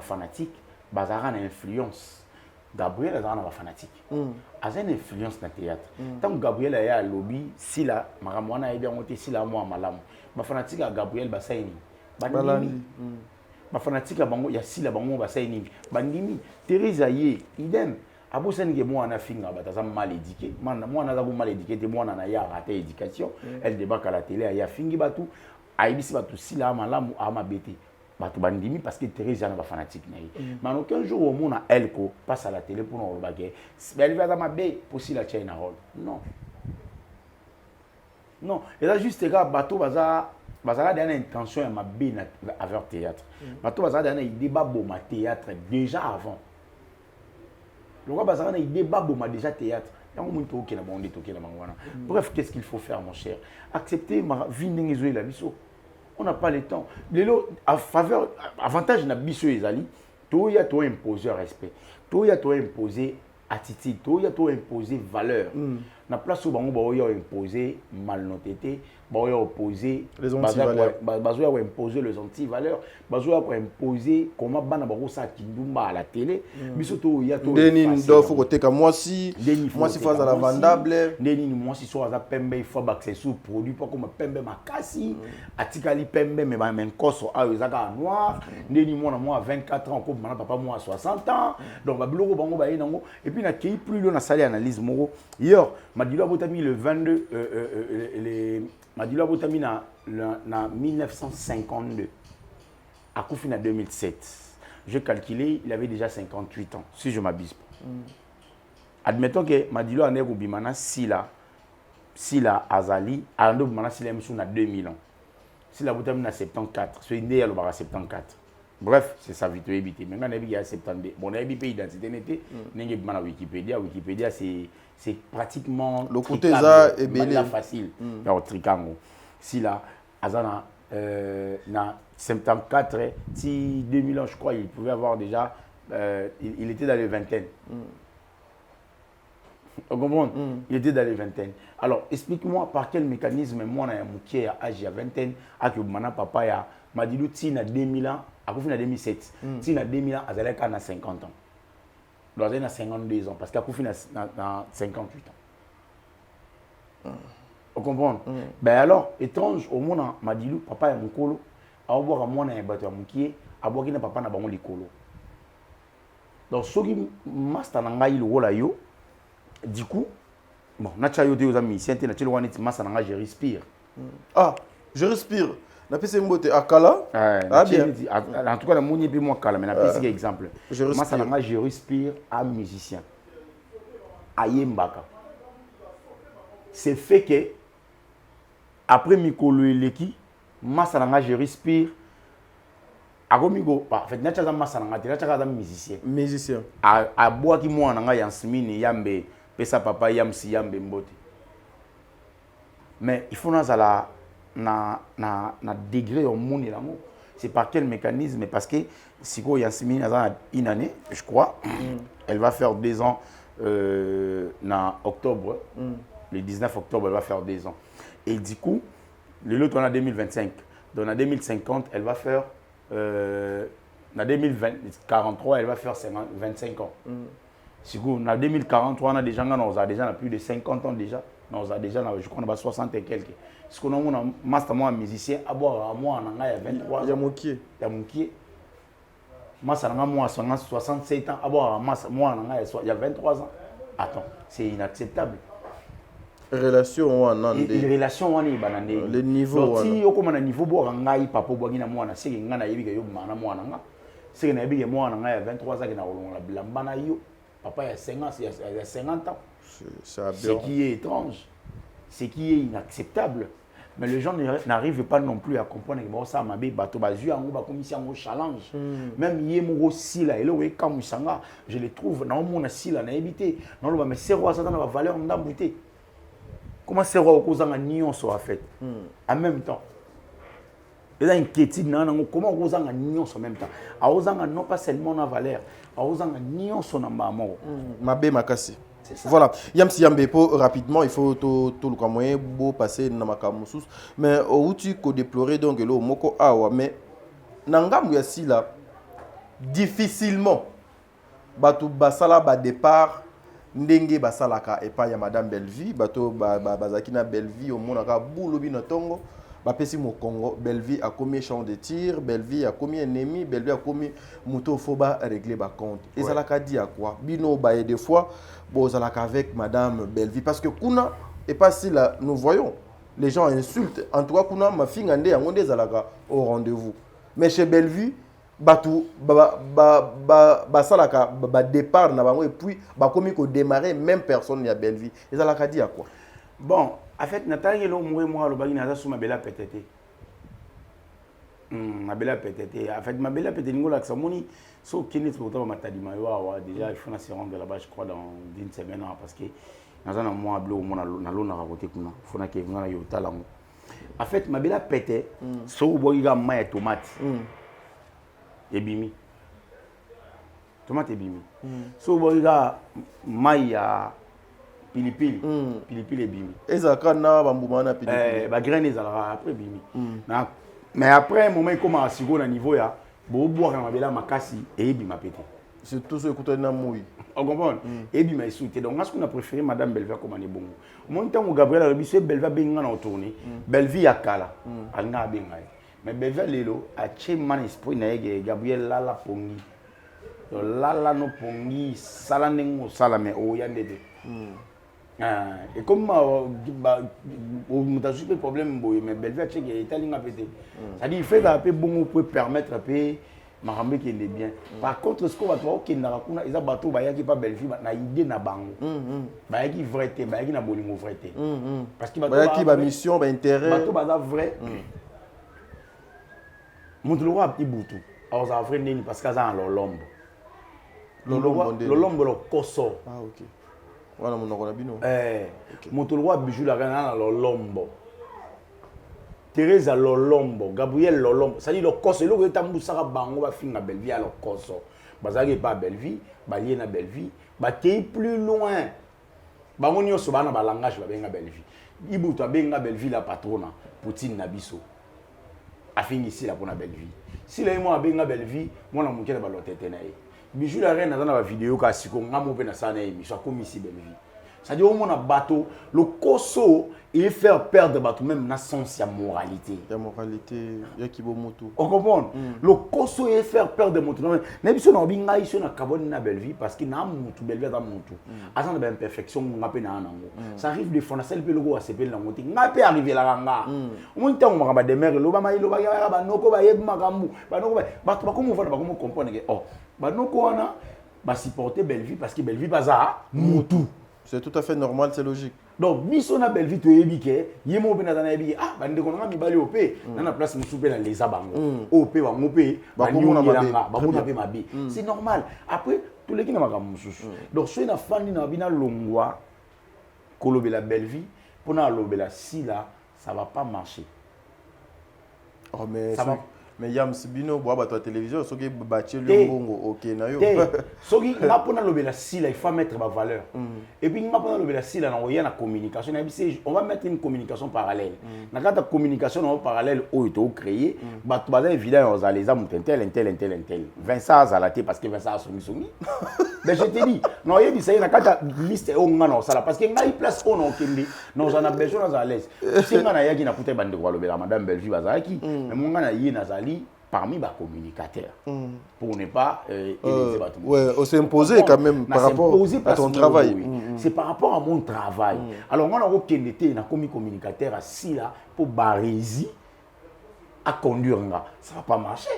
fanatique, il a une influence. Gabriel est un fanatique. Il a une influence dans le théâtre. Tant que Gabriel est à lobby, si la Maramwana est bien montée, si la moi malam, ma fanatique à Gabriel Bassaini. Ma fanatique à Bango, il y a si la Bango Bassaini. Bandimi, Thérèse Aye, idem. Abo Senge, moi, on a fini à Batazam mal éduqué. Moi, on a mal éduqué, moi, on a raté l'éducation. Elle débarque à la télé, il y a fini Batou. Aïbisi Batou, si la malam ou ama bêté. Bandimi parce que Thérèse est fanatique. Mais aucun jour au monde, elle passe à la télé pour nous regarder. Elle va dans ma baie pour si la chaîne rôle. Non. Non. Et là, juste les gars, bateau, bazar a une intention à ma baie avec le théâtre. Bateau, bazar a une débat pour ma théâtre déjà avant. Le roi bazar a une débat pour ma déjà théâtre. Bref, qu'est-ce qu'il faut faire, mon cher? Accepter ma vie n'est la biso. On n'a pas le temps. À faveur, avantage na biso ezali, toi ya toi imposer respect. Toi ya toi imposer attitude, toi ya toi imposer valeur. Na place où bango ba yo imposer malhonnêteté, ba yo opposer les anti-valeurs. Bazo ya imposer les anti-valeurs, bazo ya imposer comment bana ba sa kindumba à la télé. Biso to ya to Deni ndo faut côté comme moi si face à la vendable. Deni moi si so za pembe il faut accès sous produit pas comme pembe makasi, atikali pembe mais ba men koso a ezaka noir. Deni moi à 24 ans comme papa moi à 60 ans. Donc ba biloko bango ba yenango et puis na kei plus lo na sali analyse moko. Hier Madilo Abotami le 22 Madilo Abotami na 1952 à Koufina 2007. J'ai calculé, il avait déjà 58 ans, si je m'abuse pas. Admettons que Madilo Ane Bimana Sila Azali, Ando Bimana Sila Msou a 2000 ans. Sila Abotami na 74, c'est né à 74. Bref, c'est ça vite éviter. Maintenant, il y a 72. Bon, on a une identité n'était n'est pas Wikipédia. Wikipédia, c'est pratiquement le côté ça est bien facile. Alors tricango. Si là, Azana na 74, si 2000 ans, je crois, il pouvait avoir déjà, il était dans les vingtaines. Vous comprenez? Il était dans les vingtaines. Alors, explique-moi par quel mécanisme moi, on a un à âge à vingtaine, à que mon papa a m'a dit que na 2000 ans, à Koufina 2007, si na 2000 ans, Azalek a 50 ans. Donc, il a 52 ans, parce qu'à Koufina a 58 ans. Vous comprenez? Ben alors, étrange, au monde, m'a dit papa est mon colo, à voir à moi, on a un bateau à mon pied, à voir qu'il n'a pas de colo. Donc, ce qui m'a dit le rôle yo, du coup, bon, naturellement, aux amis, si tu as je respire. Ah, je respire. Na pese mbote akala. Ah bien. En tout cas, la mouni est moins calme. Mais na pese exemple. Je respire à musicien. À Yembaka. C'est fait que après Mikolo Eleki, Massananga je respire. Agomigo, en fait, n'a pas Massananga, n'a pas musicien. Musicien. À bois qui moi nanga yansmini yambe pesa papa yamsi yambe mbote. Mais il faut na degré au monde là. C'est par quel mécanisme? Parce que si il y a une année, je crois, elle va faire 2 ans en octobre. Le 19 octobre, elle va faire 2 ans. Et du coup, le lot on a 2025. Donc en 2050, elle va faire en 2043, elle va faire 25 ans. Si en 2043, on a déjà plus de 50 ans déjà. On a déjà, je crois, on a 60 et quelques. Ce qu'on a un master moi musicien, à boire à moi, on a 23 ans. Il y a mon pied. Il y a mon pied. Moi, ça a moi 67 ans, à boire à moi, il y a 23 ans. Attends, c'est inacceptable. Relation on a les relations on est banane. Le niveau. Si au comme un niveau boire ngai papa boire na moi na c'est nga na yebi yo mana moi na nga. C'est na yebi moi na nga il y a 23 ans que na olonga bilamba na yo. Papa il y a 50 il y a 50 ans. Ce qui est étrange, ce qui est inacceptable. Mais les gens n'arrivent pas non plus à comprendre que ça m'a dit bateau bazu en ba commission au challenge. Même yemo si là et là ouais quand musanga, je les trouve dans mon si là na éviter. Non le mais c'est roi ça dans la valeur ndambuté. Comment c'est roi aux gens nion soit fait en même temps. Les inquiétudes non comment aux gens nion en même temps. À aux gens non pas seulement na valeur, à aux gens nion son namba mort. Mabé makasi. Voilà, Yamsi Yambepo, rapidement, il faut tout le moyen beau passer dans ma camusous. Mais où tu peux déplorer donc le moko awa, mais nangam yasi là, difficilement, batu basala ba départ, ndenge basalaka et pas ya Madame Bellevie, bato bazakina Bellevie au monaka boulobi na tongo. Bapesi mo Congo, Bellevie a commis champ de tir, Bellevie a commis ennemi, Bellevie a commis moto foba régler ba compte. Et ça l'a dit à quoi? Bino baye des fois, bon ça l'a avec Madame Bellevie parce que kuna et pas si là nous voyons les gens insultent. En tout cas kuna ma fille ngande ngonde zalaka au rendez-vous. Mais chez Bellevie batu salaka ba départ na bango et puis ba commis ko démarrer même personne ya Bellevie. Et ça l'a dit à quoi? Bon, en fait, Nathalie est moi le bagage n'a pas bella pétété. Ma bella pétété. En fait, ma bella pétété n'ingola que ça moni. So qui n'est pas autant matadi maïwa déjà il faut se rendre là-bas je crois dans une semaine parce que nazana moi blo mona na lona ka côté kuna fona ke ngana yo talango en fait mabela pété so boyi ga ma tomate ebimi tomate ebimi so boyi ga mai ya pilipili pilipili ebimi ezaka na bambuma na pilipili ba graine ezalaka après ebimi na mais après un moment comme à sigo na niveau ya bo boire mabela makasi et ebima pété c'est tout ce écouter na moui on comprend et bima esouté donc est-ce qu'on a préféré madame Belva comme on est bon mon temps Gabriel Rabisse Belva benga na tourner Belvi akala alnga benga mais Belva lelo a che man esprit na yege Gabriel lala pongi lala no pongi sala nengo sala mais o yande de et comme on a super problème mais Belva che que italinga pété ça dit il fait un peu bon pour permettre un peu Marambe qui est bien. Par contre, ce qu'on va voir, c'est que les bateaux, qui pas belle vie, na idée na bango. Qui vrai, qui na bolingo vrai. Parce que bateau qui ba mission, ba intérêt. Bateau ba vrai. Montlo a ibutu. Alors ça vrai neni parce que ça en lombo. Lombo lo koso. Ah OK. Voilà mon on a bino. Montlo a bijou la reine na lombo. Teresa Lolombo, Gabriel Lolombo, ça dit le coso, le que tambu sara bango va finir Belleville à le coso. Bazagi pas Belleville, balié na Belleville, ba kei plus loin. Bango nyo so bana ba langage ba benga Belleville. Ibu to benga Belleville la patrona, Poutine na biso. Afin ici la pona Belleville. Si le mo benga Belleville, mo na mukela ba lotete na ye. Bijou la reine na ba vidéo ka siko ngamo pe na sana e mi so comme ici Belleville. Ça dit au moins un bateau, le coso il fait perdre bateau même na sens ya moralité. La moralité, ya kibo moto. On comprend. Le coso il fait perdre moto. Mais biso na binga iso na carbone na belle vie parce que na moto belle vie dans moto. Azan de imperfection ngape na nango. Ça arrive des fois na celle pe logo a sepel na moto. Ngape arriver la ranga. Au moins temps on va démarrer lo ba mai lo ba ya ba noko ba yeb makambu. Ba noko ba to ba comme on va ba comme comprendre que oh ba noko wana ba supporter belle vie parce que belle vie baza moto. C'est tout à fait normal, c'est logique. Donc, biso na belle vie to yebike, yemo pe na tana yebike, ah, bande ko na mi bali ope, na place musupe na leza bango. Ope wa ngope, ba nyonga ba mona pe mabi. C'est normal. Après, tous les qui na makam mususu. Donc, so na fandi na bina longwa kolobe la belle vie, pour na lobela si là, ça va pas marcher. Oh mais ça va. Mais yam sibino boa ba ta télévision soki batie le bongo OK na yo. Soki na pona lobela si là il faut mettre ma valeur. Et puis na pona lobela si là na oya na communication na bisi on va mettre une communication parallèle. Na kata communication en parallèle o to créer ba to ba évident aux allez intel. Vincent Zalaté parce que Vincent a songi. Mais je te dis non yebi ça na kata liste o ngana ça parce que ngai place on o kende non on a besoin à l'aise. Si ngana yaki na puta bande ko lobela madame Belvi bazaki mais mon ngana yi na parmi les communicateurs pour ne pas ouais, s'imposer quand même par rapport à ton travail. C'est par rapport à mon travail. Alors, moi, on a commis communicateur assis là pour Barési à conduire. Ça ne va pas marcher.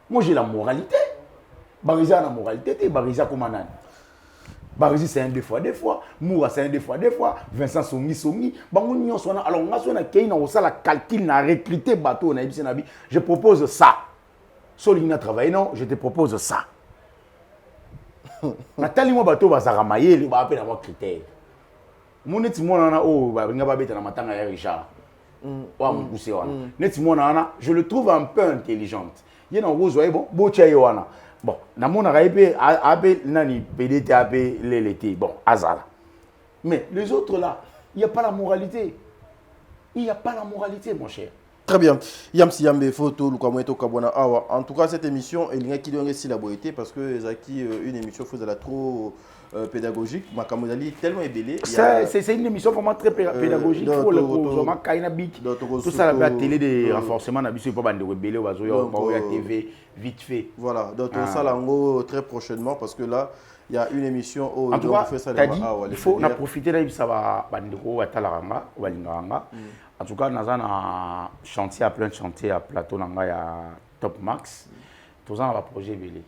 Moi, j'ai la moralité. Barési a la moralité, Barési a comme un âne. Barési c'est un deux fois, Moura c'est un deux fois, Vincent Songi, Bangounion Sona. Alors on a son accueil, on a la calcul, on a recruté bateau, on a dit je propose ça. Solina travaille non, je te propose ça. Nathalie moi bateau va s'aramailler, il va appeler avoir critère. Mon neti moi nana oh ba nga ba beta na matanga ya Richard. Wa mukuse wana. Neti moi nana, je le trouve un peu intelligente. Yena ngozo bon, bo tsheye wana. Bon, namona raipe abe nani PDT abe l'été. Bon, azala. Mais les autres là, il n'y a pas la moralité. Il n'y a pas la moralité, mon cher. Très bien. Yamsi Yambe photo Lukamweto Kabwana Awa. En tout cas, cette émission, il y a qui donne aussi la beauté parce que Zaki une émission faisait la trop pédagogique. Makamodali tellement ébélé. C'est une émission vraiment très pédagogique. Pour le tout ça la télé de renforcement n'a pas bande rebelle ou à TV vite fait. Voilà. Donc tout ça lango très prochainement parce que là il y a une émission au en tout cas, il faut en profiter là ça va bande ko atalaranga ou balinganga. En tout cas, nous avons un chantier à plein de chantiers à plateau nanga ya Top Max. Tous ans on va projet belé.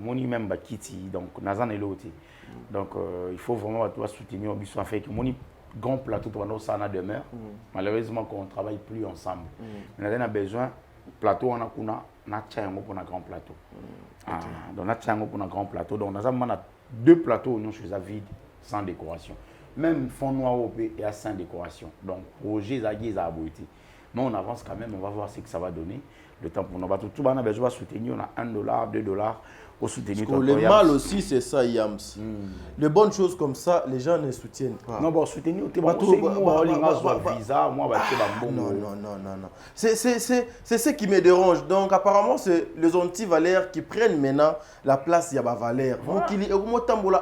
On y même bakiti donc nous avons l'autre. Donc il faut vraiment soutenir au fait que mon grand plateau pour nous ça na demeure. Malheureusement qu'on travaille plus ensemble. Nous avons besoin plateau on a kuna na tchango pour un grand plateau. Donc na tchango pour un grand plateau. Donc nous avons deux plateaux nous chez vide sans décoration. Même fond noir au pays, il y a sans décoration. Donc, projet, Zagui, Zabouti. Mais on avance quand même, on va voir ce que ça va donner. Le temps pour nous battre. Tout le monde a besoin de soutenir, on a $1, $2 pour soutenir. Parce que le mal aussi, c'est ça, Yams. Les bonnes choses comme ça, les gens ne soutiennent pas. Non, bon, soutenir, tu vas visa, moi, non. C'est ce qui me dérange. Donc, apparemment, c'est les anti-valeurs qui prennent maintenant la place, il y a valeur.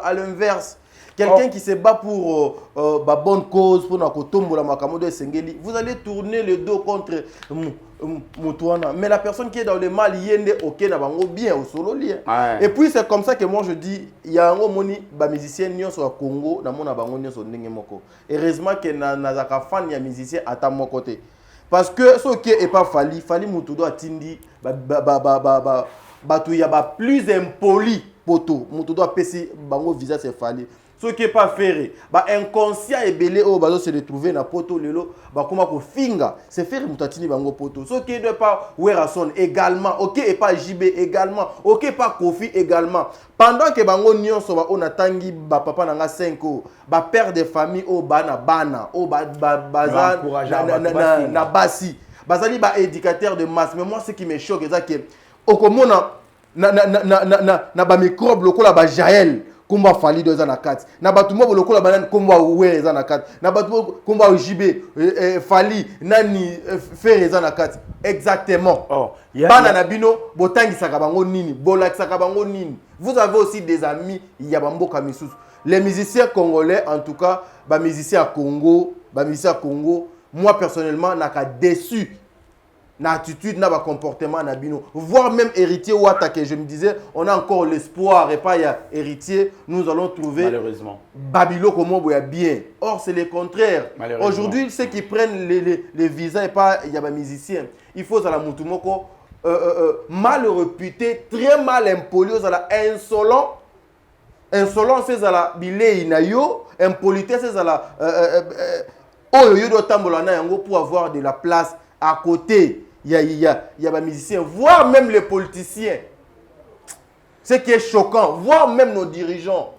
À l'inverse, quelqu'un qui se bat pour la bonne cause, pour la Makamodo et Sengeli, vous allez tourner le dos contre Moutouana. Mais la personne qui est dans le mal, il est ok, bien au solo lien. Et puis c'est comme ça que moi je dis, il y a un moni, les musiciens au Congo, dans mon abandon sur Nengemoko. Heureusement que nazaka fan ya musicien à mon côté. Parce que ce qui est pas Fali Moutoudo a tindi, il y a plus impoli poto. Moutoudo a pesi bango visa c'est Fali. Ce qui n'est pas ferré, inconscient et belé au bazo se retrouver na poto lelo, comment ko finga, c'est ferré mutatini bango poto. Ce qui ne pas Werason également, ok et pas JB également, ok pas Kofi également. Pendant que bango nyonso on atangi papa nanga 5 ans, père de famille au bana au bazan na basi. Bazali éducateur de masse, mais moi ce qui me choque c'est que okomona na ba microbe lokola ba Jaël. Kumba Fali 2 ans à 4. Na batumo lokola banane kumba we za na 4. Na batumo kumba JB Fali nani faire za na 4. Exactement. Bana na bino botangi sakabango nini, bolak sakabango nini. Vous avez aussi des amis yabambo kamisusu. Les musiciens congolais en tout cas, ba musiciens à Congo, moi personnellement n'a qu'à déçu. L'attitude, n'a pas comportement, n'a bino. Voire même héritier ou attaqué. Je me disais, on a encore l'espoir et pas y a héritier. Nous allons trouver. Malheureusement. Babylone comment il y a bien. Or, c'est le contraire. Aujourd'hui, ceux qui prennent les visas et pas il y a des musiciens. Il faut à la Moutoumoko mal réputé, très mal impoli, à la insolent. Insolent, c'est à la bilé inayo. Impolitesse, c'est à la oyo tambolana yango pour avoir de la place à côté. Il y a des musiciens, voire même les politiciens. Ce qui est choquant, voire même nos dirigeants.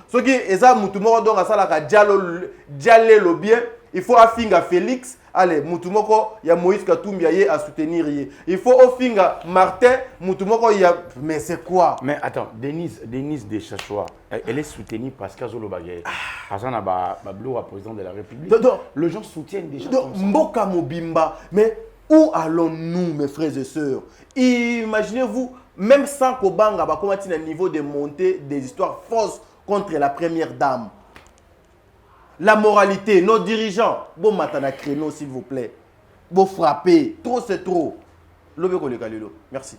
Ce qui est ça, Moutoumoko, donc à ça, là, Djalé le bien, il faut affinga Félix, allez, Moutoumoko, il y a Moïse Katumbi à soutenir. Il faut affinga Martin, Moutoumoko, il y a. Mais c'est quoi? Mais attends, Denise de Chachoua, elle est soutenue parce qu'elle a le bagage. Parce qu'on a Bablo, président de la République. Les gens soutiennent déjà. Mboka Mobimba, mais où allons-nous, mes frères et sœurs? Imaginez-vous, même sans Kobanga, comment il y a un niveau de montée des histoires fausses contre la première dame. La moralité, nos dirigeants, bon matana créneau s'il vous plaît. Bon frapper, trop c'est trop. Merci.